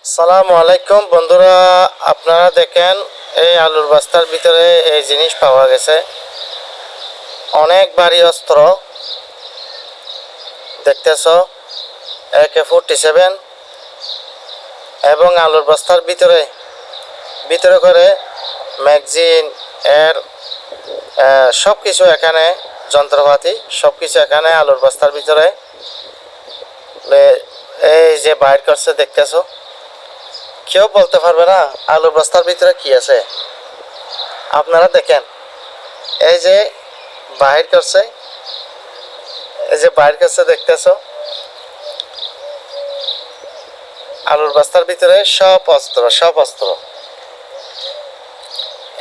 সালামু আলাইকুম বন্ধুরা, আপনারা দেখেন এই আলুর বস্তার ভিতরে এই জিনিস পাওয়া গেছে। অনেক ভারী অস্ত্র দেখতেছ, AK-47, এবং আলুর বস্তার ভিতরে ভিতরে করে ম্যাগজিন এর সব কিছু এখানে, যন্ত্রপাতি সব কিছু এখানে আলুর বস্তার ভিতরে এই যে বাইর করছে দেখতেছ। কেউ বলতে পারবে না আলুর বস্তার ভিতরে কি আছে। আপনারা দেখেন, এই যে বাহির করছে, এই যে বাইর করছে দেখতেছ। আলুর বস্তার ভিতরে সব অস্ত্র।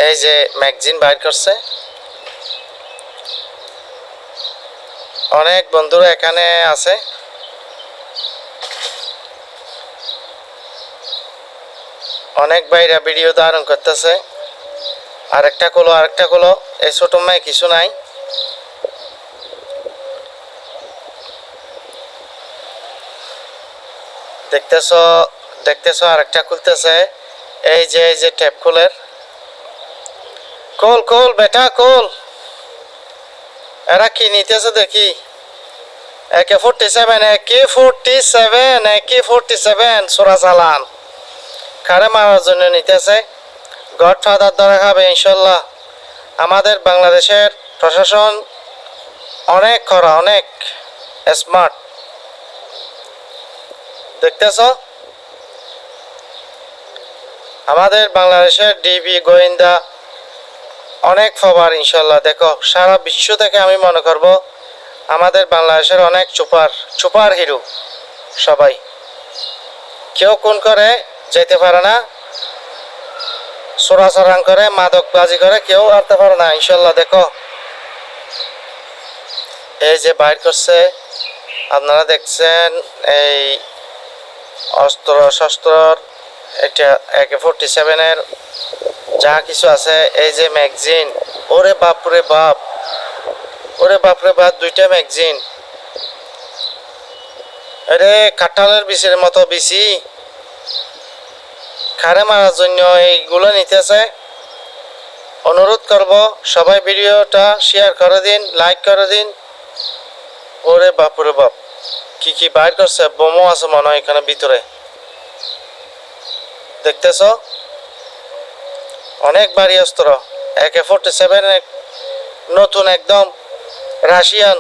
এই যে ম্যাগজিন বাইর করছে। অনেক বন্ধুরা এখানে আছে। অনেক ভাইরা ভিডিও ধারণ করতেছে। আরেকটা খোলো, এই ছোট মেয়ে কিছু নাই। দেখতেছ আরেকটা খুলতেছে। এই যে টেপ খুলের কোল বেটা কোল। এরা কি নিতেছে দেখি। AK-47 সোরা চালান কারে মারার জন্য নিতেছে। গডফাদার ধরা খাবে ইনশাল্লাহ। আমাদের বাংলাদেশের প্রশাসন অনেক কড়া, অনেক স্মার্ট। দেখতেছ আমাদের বাংলাদেশের ডিবি গোয়েন্দা অনেক ফবার ইনশাল্লাহ। দেখো, সারা বিশ্ব থেকে আমি মনে করব আমাদের বাংলাদেশের অনেক সুপার হিরো সবাই। কেউ কোন করে যেতে পারে না, চোরাচালান করে, মাদকবাজি করে, কেউ আনতে পারে না ইনশাল্লাহ। দেখো এই যে বাইর করছে, আপনারা দেখছেন এই শস্ত্রর, এটা AK-47 যা কিছু আছে। এই যে ম্যাগজিন, ওরে বাপরে বাপ, দুইটা ম্যাগজিন। আরে কাঁঠালের বিচির মতো বিচি। খারে মারার জন্য এইগুলো নিতেছে। অনুরোধ করব সবাই ভিডিওটা শেয়ার করে দিন, লাইক করে দিন। ওরে বাপরে বাপ, কি বাইর করছে। বোমও আছে মনে হয় এখানে ভিতরে। দেখতেছ অনেক ভারী অস্ত্র। AK-47 নতুন একদম রাশিয়ান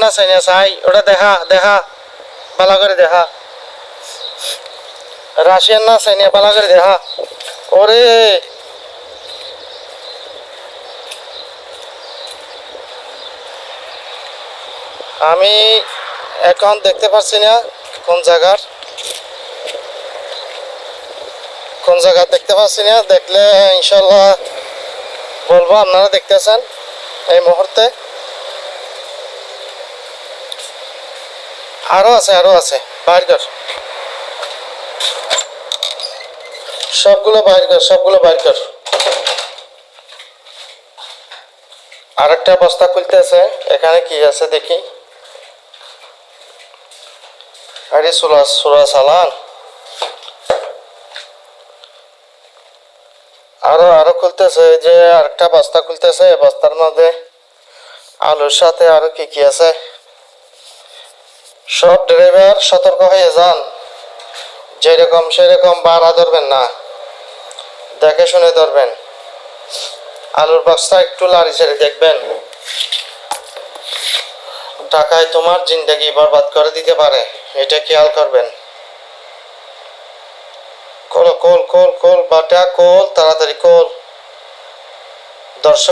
না চাইনা চাই। ওটা দেখা ভালো করে দেখা। রাশিয়ান না চাইনা ভালো করে দেখা। ওরে আমি এখন দেখতে পাচ্ছি না কোন জায়গা দেখতে পাচ্ছি না। দেখলে ইনশাল্লাহ বলবো। আপনারা দেখতেছেন এই মুহূর্তে আরো আছে বাইর কর, সবগুলো বাইর কর। আরেকটা বস্তা খুলতেছে। এখানে কি আছে দেখি। আরে সোরা চালান। আরো খুলতেছে। যে আরেকটা বস্তা খুলতেছে। বস্তার মধ্যে আলুর সাথে আরো কি আছে। সব ড্রাইভার সতর্ক হয়ে যান, যেরকম সেরকম বাড়া ধরবেন না, দেখে শুনে ধরবেন। আলুর বস্তা একটু লাড়ি ছেড়ে দেখবেন, টাকায় তোমার জিন্দেগি বরবাদ করে দিতে পারে, এটা খেয়াল করবেন। কোল বাটা কোল, তাড়াতাড়ি কোল। দর্শক